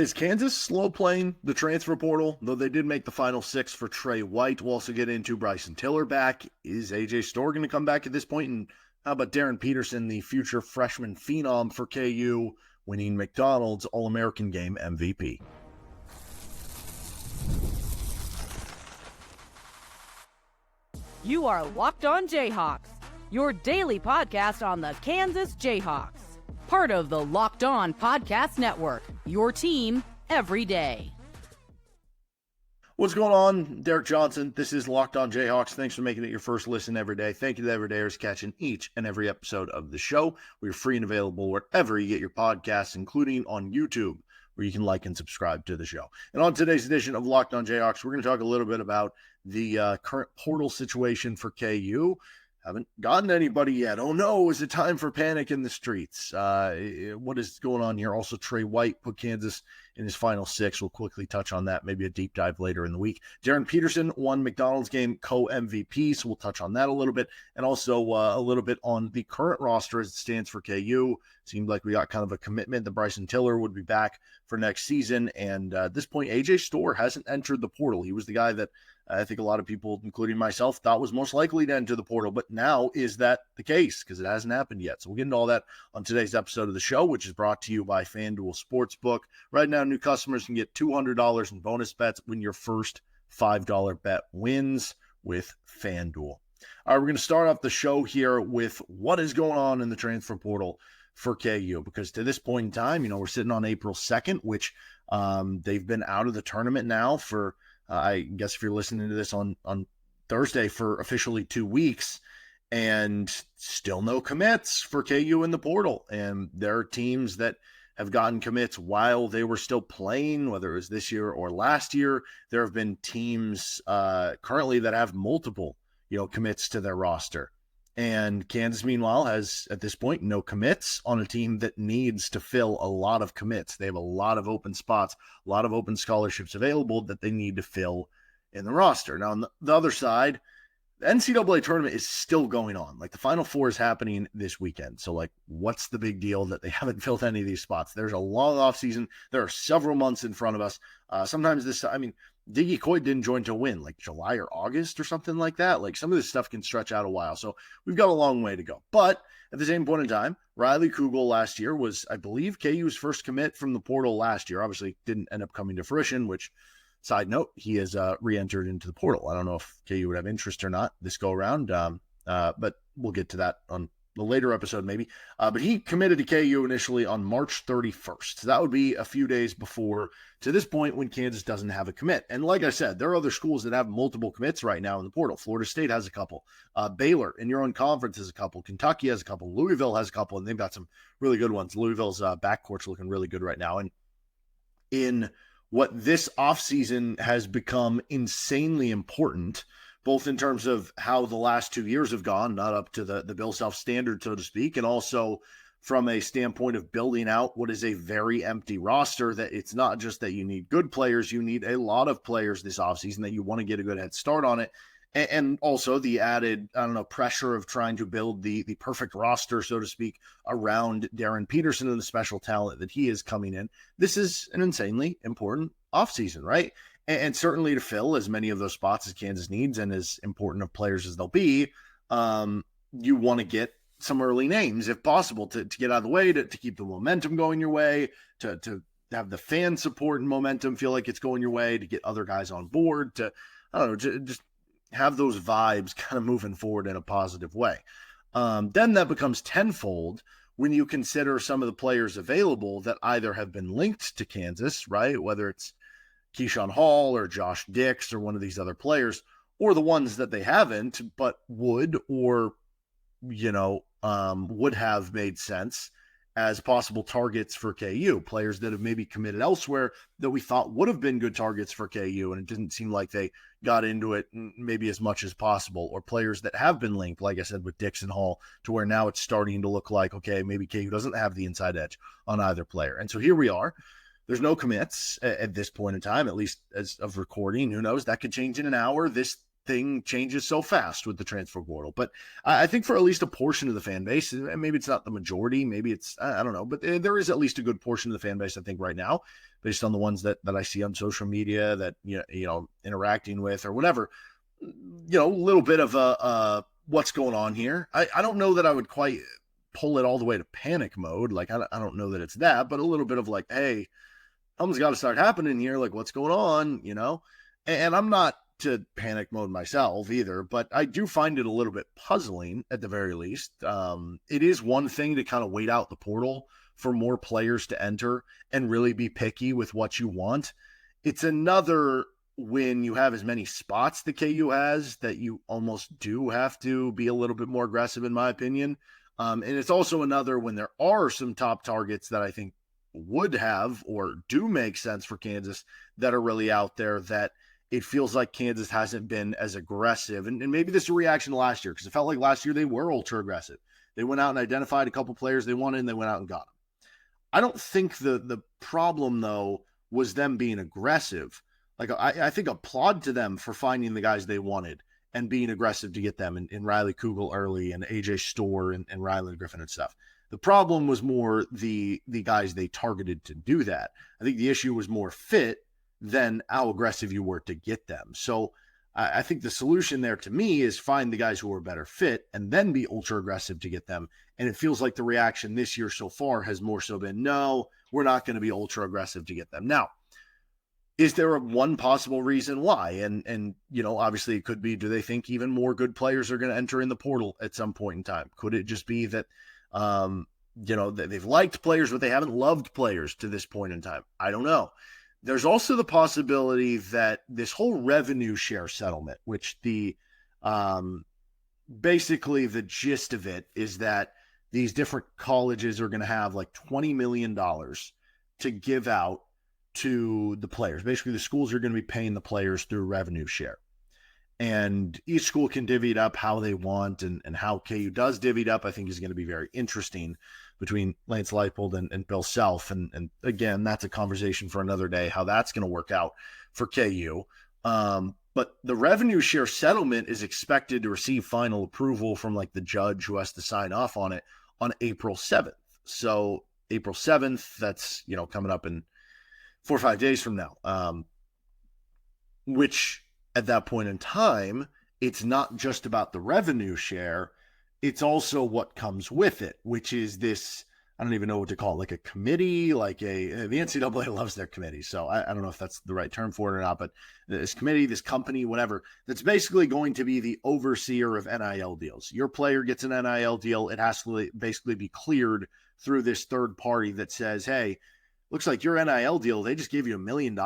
Is Kansas slow playing the transfer portal? Though they did make the final six for Tre White. We'll also get into Bryson Tiller back. Is AJ Storr going to come back at this point? And how about Darryn Peterson, the future freshman phenom for KU, winning McDonald's All-American Game MVP? You are Locked On Jayhawks, your daily podcast on the Kansas Jayhawks. Part of the Locked On Podcast Network, your team every day. What's going on? Derek Johnson. This is Locked On Jayhawks. Thanks for making it your first listen every day. Thank you to everydayers catching each and every episode of the show. We're free and available wherever you get your podcasts, including on YouTube, where you can like and subscribe to the show. And on today's edition of Locked On Jayhawks, we're going to talk a little bit about the current portal situation for KU. Haven't gotten anybody yet. Oh no, is it time for panic in the streets? What is going on here? Also, Tre White put Kansas in his final six. We'll quickly touch on that, maybe a deep dive later in the week. Darren Peterson won McDonald's game co-MVP, so we'll touch on that a little bit. And also a little bit on the current roster as it stands for KU. Seemed like we got kind of a commitment that Bryson Tiller would be back for next season. And at this point, AJ Storr hasn't entered the portal. He was the guy that I think a lot of people, including myself, thought was most likely to enter the portal. But now, is that the case? Because it hasn't happened yet. So we'll get into all that on today's episode of the show, which is brought to you by FanDuel Sportsbook. Right now, new customers can get $200 in bonus bets when your first $5 bet wins with FanDuel. All right, we're going to start off the show here with what is going on in the transfer portal for KU. Because to this point in time, we're sitting on April 2nd, which they've been out of the tournament now for I guess if you're listening to this on Thursday, for officially 2 weeks, and still no commits for KU in the portal. And there are teams that have gotten commits while they were still playing, whether it was this year or last year. There have been teams currently that have multiple, commits to their roster. And Kansas, meanwhile, has, at this point, no commits on a team that needs to fill a lot of commits. They have a lot of open spots, a lot of open scholarships available that they need to fill in the roster. Now, on the other side, the NCAA tournament is still going on. Like, the Final Four is happening this weekend. So, what's the big deal that they haven't filled any of these spots? There's a long offseason. There are several months in front of us. Sometimes Diggy Coit didn't join to win, July or August or something like that. Some of this stuff can stretch out a while. So we've got a long way to go. But at the same point in time, Riley Kugel last year was, I believe, KU's first commit from the portal last year. Obviously, didn't end up coming to fruition, which, side note, he has re-entered into the portal. I don't know if KU would have interest or not this go around, but we'll get to that on the later episode maybe. But he committed to KU initially on March 31st. So that would be a few days before, to this point, when Kansas doesn't have a commit. And like I said, there are other schools that have multiple commits right now in the portal. Florida State has a couple. Baylor in your own conference has a couple. Kentucky has a couple. Louisville has a couple, and they've got some really good ones. Louisville's backcourt's looking really good right now. And in what this offseason has become insanely important, both in terms of how the last 2 years have gone, not up to the Bill Self standard, so to speak, and also from a standpoint of building out what is a very empty roster, that it's not just that you need good players, you need a lot of players this offseason, that you want to get a good head start on it. And also the added, pressure of trying to build the perfect roster, so to speak, around Darren Peterson and the special talent that he is coming in. This is an insanely important offseason, right? And certainly to fill as many of those spots as Kansas needs, and as important of players as they'll be, you want to get some early names, if possible, to get out of the way, to keep the momentum going your way, to have the fan support and momentum feel like it's going your way, to get other guys on board, to just have those vibes kind of moving forward in a positive way. Then that becomes tenfold when you consider some of the players available that either have been linked to Kansas, right? Whether it's Keyshawn Hall or Josh Dix or one of these other players, or the ones that they haven't, but would, or, would have made sense as possible targets for KU, players that have maybe committed elsewhere that we thought would have been good targets for KU, and it didn't seem like they got into it maybe as much as possible, or players that have been linked, like I said, with Dix and Hall, to where now it's starting to look like, okay, maybe KU doesn't have the inside edge on either player. And so here we are. There's no commits at this point in time, at least as of recording. Who knows? That could change in an hour. This thing changes so fast with the transfer portal. But I think for at least a portion of the fan base, and maybe it's not the majority, maybe it's, I don't know, but there is at least a good portion of the fan base, I think right now, based on the ones that I see on social media that, interacting with or whatever, a little bit of a what's going on here. I don't know that I would quite pull it all the way to panic mode. Like, I don't know that it's that, but a little bit of like, hey, something's got to start happening here. Like, what's going on, And I'm not to panic mode myself either, but I do find it a little bit puzzling at the very least. It is one thing to kind of wait out the portal for more players to enter and really be picky with what you want. It's another when you have as many spots that KU has that you almost do have to be a little bit more aggressive, in my opinion. And it's also another when there are some top targets that I think would have or do make sense for Kansas that are really out there that it feels like Kansas hasn't been as aggressive. And maybe this is a reaction to last year because it felt like last year they were ultra aggressive. They went out and identified a couple players they wanted and they went out and got them. I don't think the problem, though, was them being aggressive. Like, I think applaud to them for finding the guys they wanted and being aggressive to get them in Riley Kugel early and AJ Storr and Ryland Griffin and stuff. The problem was more the guys they targeted to do that. I think the issue was more fit than how aggressive you were to get them. So I think the solution there to me is find the guys who are better fit and then be ultra aggressive to get them. And it feels like the reaction this year so far has more so been, no, we're not going to be ultra aggressive to get them. Now, is there one possible reason why? And obviously it could be, do they think even more good players are going to enter in the portal at some point in time? Could it just be that, they've liked players, but they haven't loved players to this point in time? I don't know. There's also the possibility that this whole revenue share settlement, which basically the gist of it is that these different colleges are going to have like $20 million to give out to the players. Basically, the schools are going to be paying the players through revenue share. And each school can divvy it up how they want, and how KU does divvy it up, I think, is going to be very interesting between Lance Leipold and Bill Self. And again, that's a conversation for another day, how that's going to work out for KU. But the revenue share settlement is expected to receive final approval from like the judge who has to sign off on it on April 7th. So April 7th, that's, coming up in 4 or 5 days from now, which at that point in time, it's not just about the revenue share. It's also what comes with it, which is this, I don't even know what to call it, like a committee, the NCAA loves their committee. So I don't know if that's the right term for it or not, but this committee, this company, whatever, that's basically going to be the overseer of NIL deals. Your player gets an NIL deal. It has to basically be cleared through this third party that says, hey, looks like your NIL deal, they just gave you $1 million.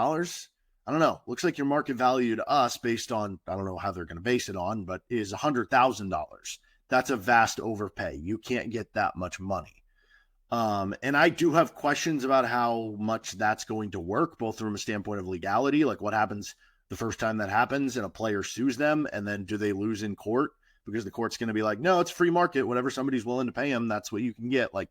I don't know. Looks like your market value to us based on, I don't know how they're going to base it on, but is $100,000. That's a vast overpay. You can't get that much money. And I do have questions about how much that's going to work, both from a standpoint of legality, like what happens the first time that happens and a player sues them, and then do they lose in court? Because the court's going to be like, no, it's free market. Whatever somebody's willing to pay them, that's what you can get. Like,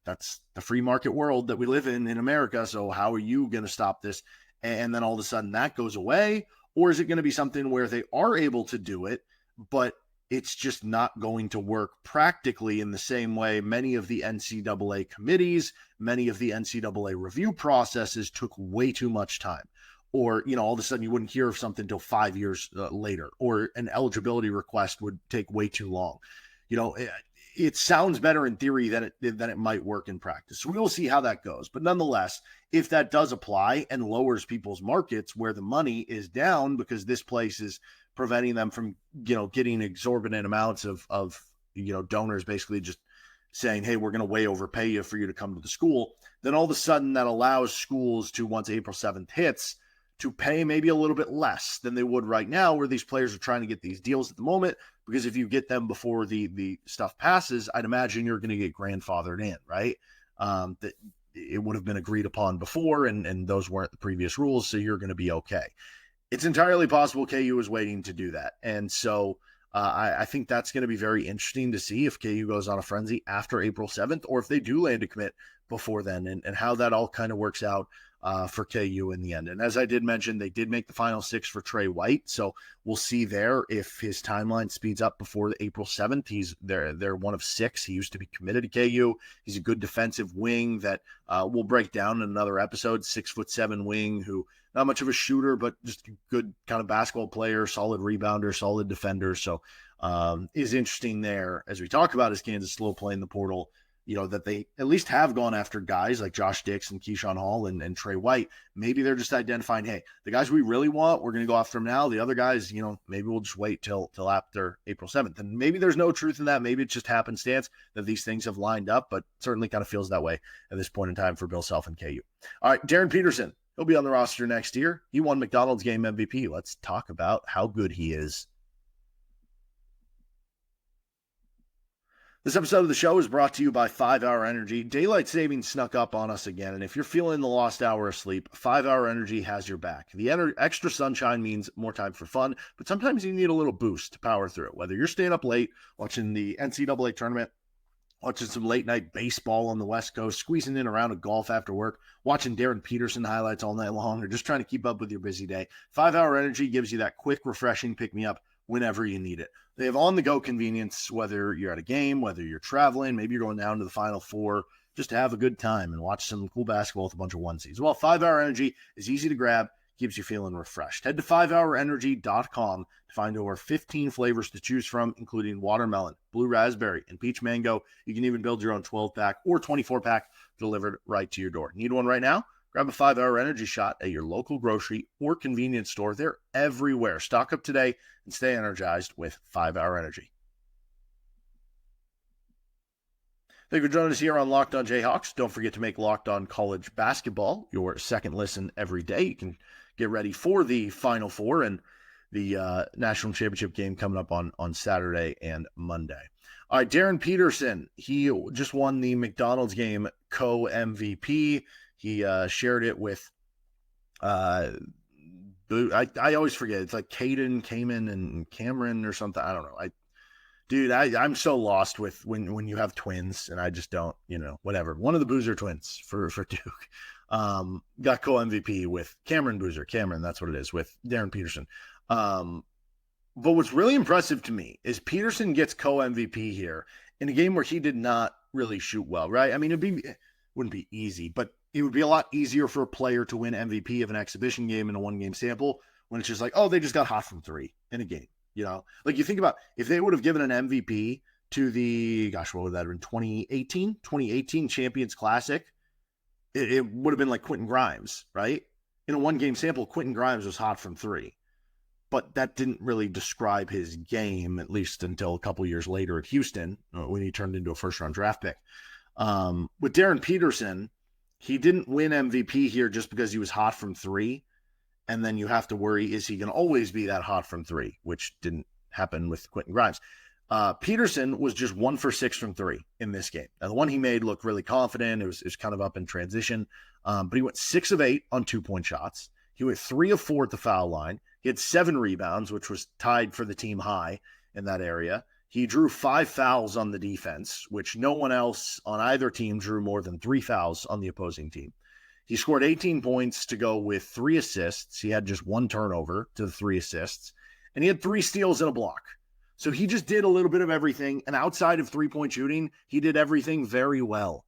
that's the free market world that we live in America. So how are you going to stop this? And then all of a sudden that goes away? Or is it going to be something where they are able to do it, but it's just not going to work practically in the same way many of the NCAA committees, many of the NCAA review processes took way too much time? Or, all of a sudden you wouldn't hear of something until 5 years later, or an eligibility request would take way too long. It sounds better in theory than it might work in practice. So we will see how that goes. But nonetheless, if that does apply and lowers people's markets where the money is down because this place is preventing them from, getting exorbitant amounts of donors basically just saying, hey, we're going to way overpay you for you to come to the school, then all of a sudden that allows schools to, once April 7th hits, to pay maybe a little bit less than they would right now, where these players are trying to get these deals at the moment. Because if you get them before the stuff passes, I'd imagine you're going to get grandfathered in, right? That it would have been agreed upon before, and those weren't the previous rules, so you're going to be okay. It's entirely possible KU is waiting to do that. And so I think that's going to be very interesting to see if KU goes on a frenzy after April 7th, or if they do land a commit before then, and how that all kind of works out. for KU in the end. And as I did mention, they did make the final 6 for Tre White. So we'll see there if his timeline speeds up before the April 7th. They're one of 6. He used to be committed to KU. He's a good defensive wing that we'll break down in another episode. 6'7" wing who not much of a shooter, but just a good kind of basketball player, solid rebounder, solid defender. So is interesting there as we talk about his Kansas slow play in the portal, that they at least have gone after guys like Josh Dix and Keyshawn Hall and Tre White. Maybe they're just identifying, hey, the guys we really want, we're going to go after them now. The other guys, maybe we'll just wait till after April 7th. And maybe there's no truth in that. Maybe it's just happenstance that these things have lined up, but certainly kind of feels that way at this point in time for Bill Self and KU. All right, Darryn Peterson. He'll be on the roster next year. He won McDonald's game MVP. Let's talk about how good he is. This episode of the show is brought to you by 5 Hour Energy. Daylight savings snuck up on us again, and if you're feeling the lost hour of sleep, 5 Hour Energy has your back. The extra sunshine means more time for fun, but sometimes you need a little boost to power through it. Whether you're staying up late, watching the NCAA tournament, watching some late-night baseball on the West Coast, squeezing in a round of golf after work, watching Darren Peterson highlights all night long, or just trying to keep up with your busy day, 5 Hour Energy gives you that quick, refreshing pick-me-up whenever you need it. They have on-the-go convenience, whether you're at a game, whether you're traveling, maybe you're going down to the Final Four, just to have a good time and watch some cool basketball with a bunch of onesies. Well, 5 Hour Energy is easy to grab, keeps you feeling refreshed. Head to 5hourenergy.com to find over 15 flavors to choose from, including watermelon, blue raspberry, and peach mango. You can even build your own 12-pack or 24-pack delivered right to your door. Need one right now? Grab a 5 Hour Energy shot at your local grocery or convenience store. They're everywhere. Stock up today and stay energized with 5 Hour Energy. Thank you for joining us here on Locked On Jayhawks. Don't forget to make Locked On College Basketball your second listen every day. You can get ready for the Final Four and the National Championship game coming up on Saturday and Monday. All right, Darryn Peterson, he just won the McDonald's game co-MVP. He shared it with, I always forget. It's like Cayman, and Cameron or something. I don't know. I'm so lost with when you have twins, and I just don't, whatever. One of the Boozer twins for Duke got co-MVP with Cameron Boozer. Cameron, that's what it is, with Darryn Peterson. But what's really impressive to me is Peterson gets co-MVP here in a game where he did not really shoot well, right? I mean, it wouldn't be easy, but it would be a lot easier for a player to win MVP of an exhibition game in a one-game sample when it's just like, oh, they just got hot from 3 in a game. Like you think about if they would have given an MVP to the, what would that have been, 2018 Champions Classic, it would have been like Quentin Grimes, right? In a one-game sample, Quentin Grimes was hot from 3. But that didn't really describe his game, at least until a couple years later at Houston, when he turned into a first-round draft pick. With Darryn Peterson, he didn't win MVP here just because he was hot from 3. And then you have to worry, is he going to always be that hot from 3, which didn't happen with Quentin Grimes. Peterson was just 1 for 6 from 3 in this game. Now, the one he made looked really confident. It was kind of up in transition. But he went 6 of 8 on 2-point shots. He went 3 of 4 at the foul line. He had 7 rebounds, which was tied for the team high in that area. He drew 5 fouls on the defense, which no one else on either team drew more than 3 fouls on the opposing team. He scored 18 points to go with 3 assists. He had just 1 turnover to the 3 assists, and he had 3 steals and a block. So he just did a little bit of everything, and outside of 3-point shooting, he did everything very well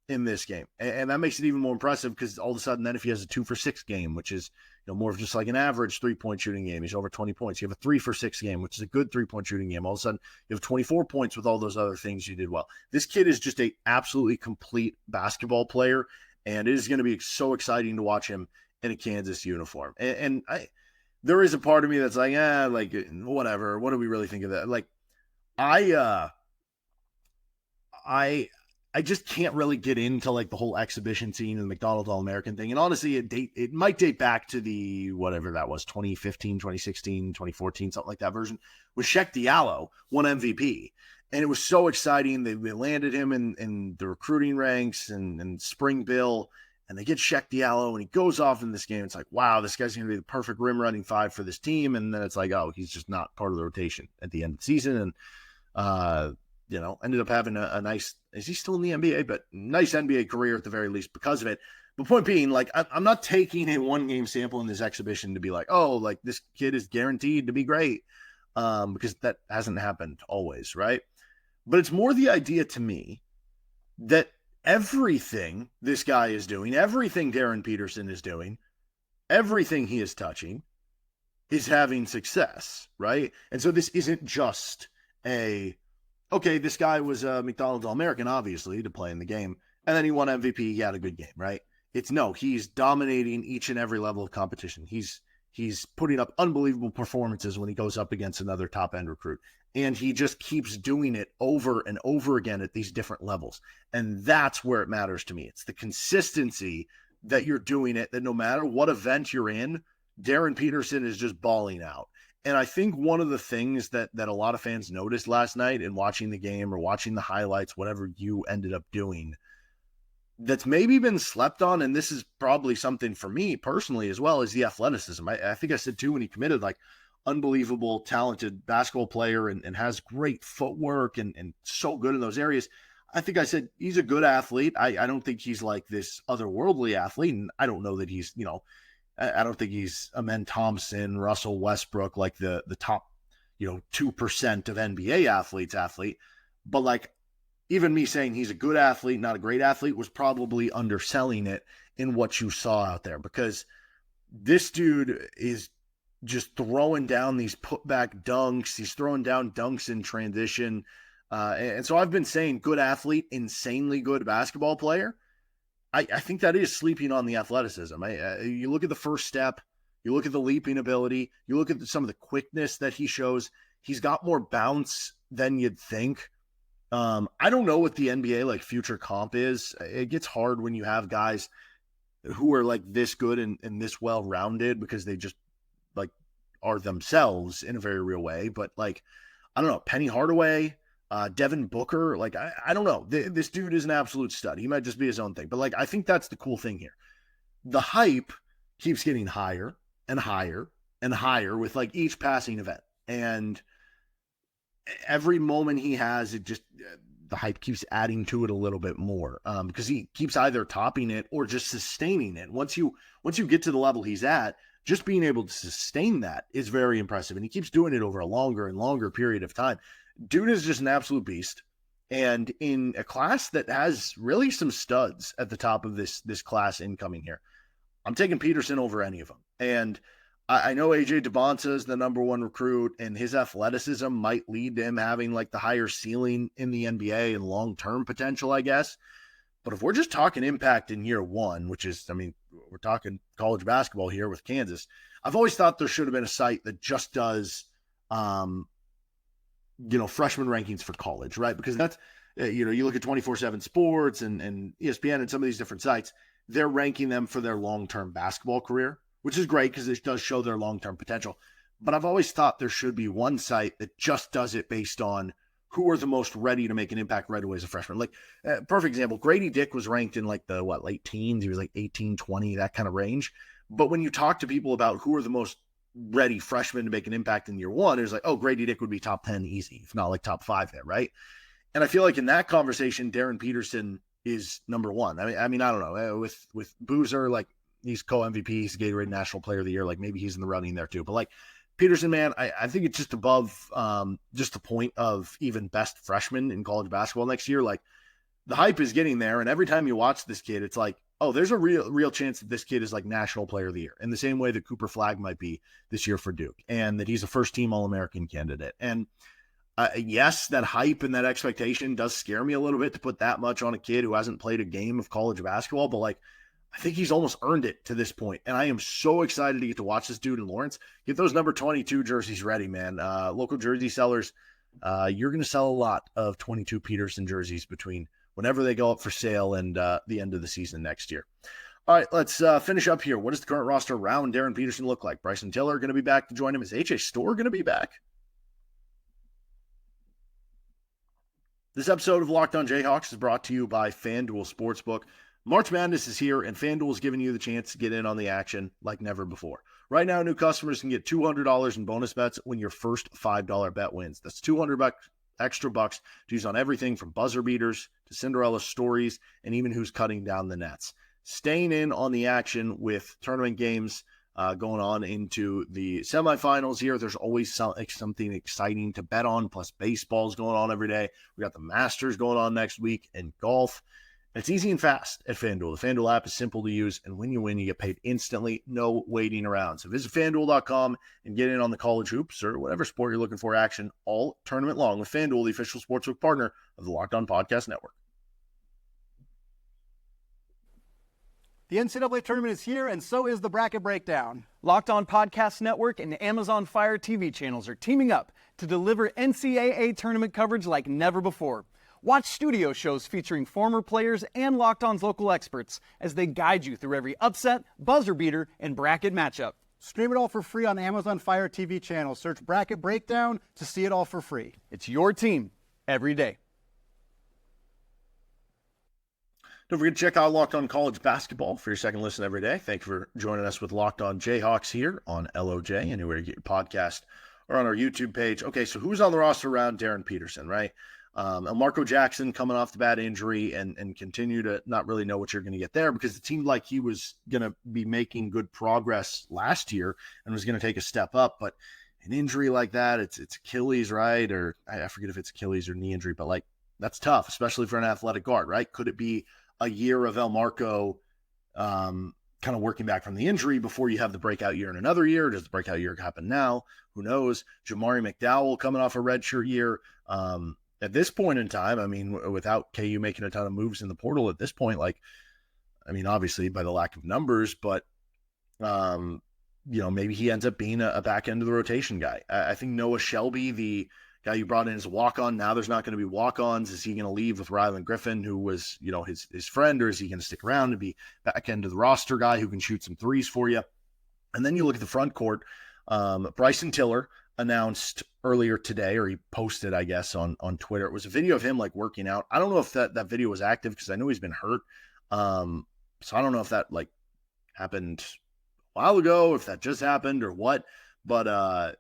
in this game. And that makes it even more impressive because all of a sudden then if he has a 2 for 6 game, which is more of just like an average 3-point shooting game, he's over 20 points. You have a 3 for 6 game, which is a good 3-point shooting game. All of a sudden you have 24 points with all those other things you did well. This kid is just a absolutely complete basketball player, and it is going to be so exciting to watch him in a Kansas uniform. And there is a part of me that's like, whatever. What do we really think of that? Like, I just can't really get into like the whole exhibition scene and the McDonald's All-American thing. And honestly, it might date back to the, whatever that was, 2015, 2016, 2014, something like that version, with Sheck Diallo won MVP. And it was so exciting. They landed him in the recruiting ranks and Spring Bill, and they get Sheck Diallo, and he goes off in this game. It's like, wow, this guy's going to be the perfect rim running 5 for this team. And then it's like, oh, he's just not part of the rotation at the end of the season. And, ended up having a nice, is he still in the NBA? But nice NBA career at the very least because of it. But point being, like, I'm not taking a 1-game sample in this exhibition to be like, oh, like this kid is guaranteed to be great, because that hasn't happened always, right? But it's more the idea to me that everything this guy is doing, everything Darren Peterson is doing, everything he is touching is having success, right? And so this isn't just okay, this guy was a McDonald's All-American, obviously, to play in the game, and then he won MVP, he had a good game, right? It's no, he's dominating each and every level of competition. He's putting up unbelievable performances when he goes up against another top-end recruit. And he just keeps doing it over and over again at these different levels. And that's where it matters to me. It's the consistency that you're doing it, that no matter what event you're in, Darren Peterson is just balling out. And I think one of the things that a lot of fans noticed last night in watching the game or watching the highlights, whatever you ended up doing, that's maybe been slept on, and this is probably something for me personally as well, is the athleticism. I think I said too when he committed, like, unbelievable, talented basketball player and has great footwork and so good in those areas. I think I said he's a good athlete. I don't think he's like this otherworldly athlete, and I don't know that he's, I don't think he's Amen Thompson, Russell Westbrook, like the top, 2% of NBA athlete. But like, even me saying he's a good athlete, not a great athlete, was probably underselling it in what you saw out there, because this dude is just throwing down these putback dunks. He's throwing down dunks in transition. And so I've been saying good athlete, insanely good basketball player. I think that is sleeping on the athleticism. You look at the first step, you look at the leaping ability, you look at some of the quickness that he shows. He's got more bounce than you'd think. I don't know what the NBA like future comp is. It gets hard when you have guys who are like this good and this well-rounded, because they just like are themselves in a very real way. But like, I don't know, Penny Hardaway, Devin Booker, like, I don't know. This dude is an absolute stud. He might just be his own thing. But like, I think that's the cool thing here. The hype keeps getting higher and higher and higher with like each passing event. And every moment he has, it just, the hype keeps adding to it a little bit more, because he keeps either topping it or just sustaining it. Once you get to the level he's at, just being able to sustain that is very impressive. And he keeps doing it over a longer and longer period of time. Dude is just an absolute beast. And in a class that has really some studs at the top of this class incoming here, I'm taking Peterson over any of them. And I know AJ DeBonta is the number one recruit, and his athleticism might lead to him having like the higher ceiling in the NBA and long-term potential, I guess. But if we're just talking impact in year one, which is, I mean, we're talking college basketball here with Kansas, I've always thought there should have been a site that just does, freshman rankings for college, right? Because that's, you look at 24/7 Sports and ESPN and some of these different sites, they're ranking them for their long-term basketball career, which is great because it does show their long-term potential. But I've always thought there should be one site that just does it based on who are the most ready to make an impact right away as a freshman. Like, perfect example, Grady Dick was ranked in like the, late teens. He was like 18, 20, that kind of range. But when you talk to people about who are the most ready freshmen to make an impact in year one, it's like, oh, Grady Dick would be top 10 easy, if not like top 5 there, right? And I feel like in that conversation, Darren Peterson is number one. I mean, I don't know. With Boozer, like, he's co-MVP, he's Gatorade National Player of the Year. Like, maybe he's in the running there too. But like, Peterson, man, I think it's just above just the point of even best freshman in college basketball next year. Like, the hype is getting there, and every time you watch this kid, it's like, oh, there's a real chance that this kid is like National Player of the Year, in the same way that Cooper Flagg might be this year for Duke, and that he's a first-team All-American candidate. And yes, that hype and that expectation does scare me a little bit to put that much on a kid who hasn't played a game of college basketball, but like, I think he's almost earned it to this point. And I am so excited to get to watch this dude in Lawrence. Get those number 22 jerseys ready, man. Local jersey sellers, you're going to sell a lot of 22 Peterson jerseys between whenever they go up for sale and the end of the season next year. All right, let's finish up here. What does the current roster around Darren Peterson look like? Bryson Tiller going to be back to join him. Is H.A. Storr going to be back? This episode of Locked On Jayhawks is brought to you by FanDuel Sportsbook. March Madness is here, and FanDuel is giving you the chance to get in on the action like never before. Right now, new customers can get $200 in bonus bets when your first $5 bet wins. That's $200 extra bucks to use on everything from buzzer beaters to Cinderella stories and even who's cutting down the nets. staying in on the action with tournament games going on into the semifinals here. There's always something exciting to bet on, plus baseball's going on every day. We got the Masters going on next week and golf. It's easy and fast at FanDuel. The FanDuel app is simple to use, and when you win, you get paid instantly, no waiting around. So visit FanDuel.com and get in on the college hoops or whatever sport you're looking for action all tournament long with FanDuel, the official sportsbook partner of the Locked On Podcast Network. The NCAA tournament is here, and so is the bracket breakdown. Locked On Podcast Network and Amazon Fire TV channels are teaming up to deliver NCAA tournament coverage like never before. Watch studio shows featuring former players and Locked On's local experts as they guide you through every upset, buzzer beater, and bracket matchup. Stream it all for free on Amazon Fire TV channel. Search Bracket Breakdown to see it all for free. It's your team every day. Don't forget to check out Locked On College Basketball for your second listen every day. Thank you for joining us with Locked On Jayhawks here on LOJ, anywhere you get your podcast, or on our YouTube page. Okay, so who's on the roster around Darryn Peterson, right? Marco Jackson coming off the bad injury and continue to not really know what you're going to get there, because it seemed like he was going to be making good progress last year and was going to take a step up. But an injury like that, it's Achilles, right? Or I forget if it's Achilles or knee injury, but like that's tough, especially for an athletic guard, right? Could it be a year of El Marco kind of working back from the injury before you have the breakout year in another year? Does the breakout year happen now? Who knows? Jamari McDowell coming off a redshirt year. At this point in time, I mean, without KU making a ton of moves in the portal at this point, like, I mean, obviously by the lack of numbers, but, maybe he ends up being a back end of the rotation guy. I think Noah Shelby, the guy you brought in as a walk-on, now there's not going to be walk-ons. Is he going to leave with Rylan Griffin, who was, his friend, or is he going to stick around and be back end of the roster guy who can shoot some threes for you? And then you look at the front court. Bryson Tiller announced earlier today, or he posted, I guess, on Twitter. It was a video of him like working out. I don't know if that video was active, because I know he's been hurt. So I don't know if that like happened a while ago, if that just happened or what. But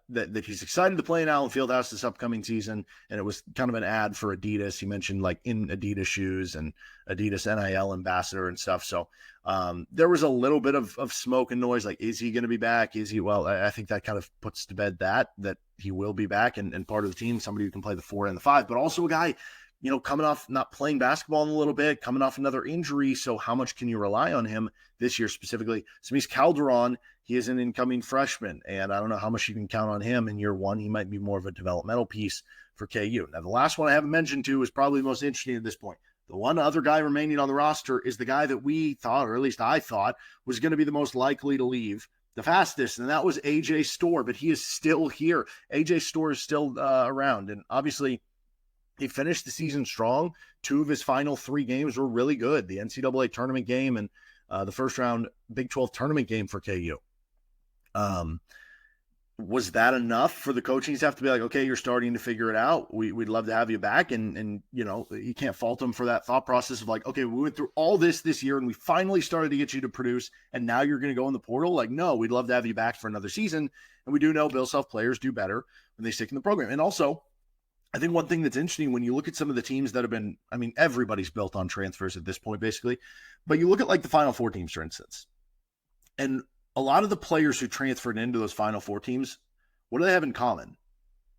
that he's excited to play in Allen Fieldhouse this upcoming season. And it was kind of an ad for Adidas. He mentioned like in Adidas shoes and Adidas NIL ambassador and stuff. So there was a little bit of smoke and noise. Like, is he going to be back? Is he? Well, I think that kind of puts to bed that he will be back and part of the team, somebody who can play the 4 and the 5, but also a guy, coming off not playing basketball in a little bit, coming off another injury. So how much can you rely on him this year specifically? Samiz Calderon, he is an incoming freshman, and I don't know how much you can count on him in year one. He might be more of a developmental piece for KU. Now, the last one I haven't mentioned to is probably the most interesting at this point. The one other guy remaining on the roster is the guy that we thought, or at least I thought, was going to be the most likely to leave the fastest, and that was AJ Storr, but he is still here. AJ Storr is still around, and obviously he finished the season strong. 2 of his final 3 games were really good. The NCAA tournament game and the first round Big 12 tournament game for KU. Was that enough for the coaching staff to be like, okay, you're starting to figure it out. We'd love to have you back. And you can't fault them for that thought process of like, okay, we went through all this year and we finally started to get you to produce, and now you're going to go in the portal. Like, no, we'd love to have you back for another season. And we do know Bill Self players do better when they stick in the program. And also, I think one thing that's interesting when you look at some of the teams that have been, I mean, everybody's built on transfers at this point, basically, but you look at like the Final Four teams, for instance, and a lot of the players who transferred into those Final Four teams, what do they have in common?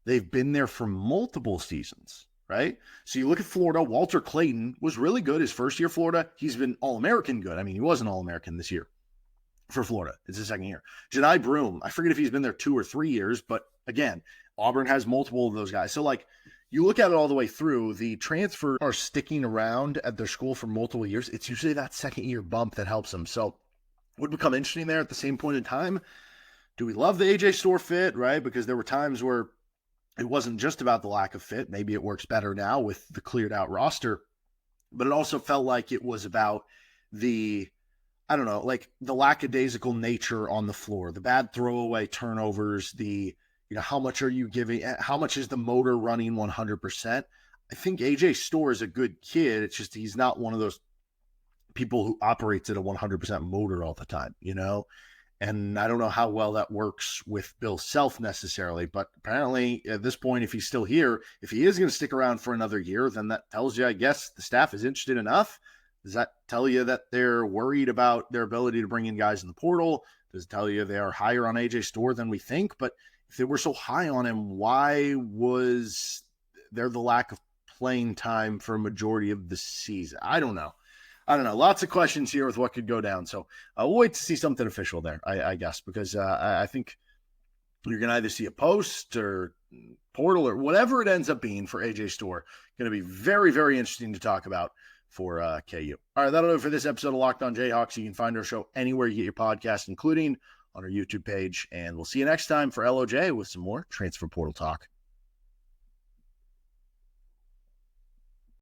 They've been there for multiple seasons, right? So you look at Florida, Walter Clayton was really good his first year Florida. He's been All-American good. I mean, he was an All-American this year for Florida. It's his second year. Jedi Broom, I forget if he's been there 2 or 3 years, but again, Auburn has multiple of those guys. So like you look at it all the way through, the transfer are sticking around at their school for multiple years. It's usually that second year bump that helps them. So would become interesting there at the same point in time. Do we love the AJ Storr fit, right? Because there were times where it wasn't just about the lack of fit. Maybe it works better now with the cleared out roster, but it also felt like it was about the, I don't know, like the lackadaisical nature on the floor, the bad throwaway turnovers, the, how much are you giving? How much is the motor running 100%? I think AJ Storr is a good kid. It's just, he's not one of those people who operates at a 100% motor all the time, And I don't know how well that works with Bill Self necessarily, but apparently at this point, if he's still here, if he is going to stick around for another year, then that tells you, I guess, the staff is interested enough Does that tell you that they're worried about their ability to bring in guys in the portal? Does it tell you they are higher on AJ Storr than we think? But if they were so high on him, why was there the lack of playing time for a majority of the season? I don't know. Lots of questions here with what could go down. So we'll wait to see something official there, I guess, because I think you're going to either see a post or portal or whatever it ends up being for AJ Storr. Going to be very, very interesting to talk about for KU. All right, that'll do it for this episode of Locked On Jayhawks. You can find our show anywhere you get your podcast, including on our YouTube page. And we'll see you next time for LOJ with some more transfer portal talk.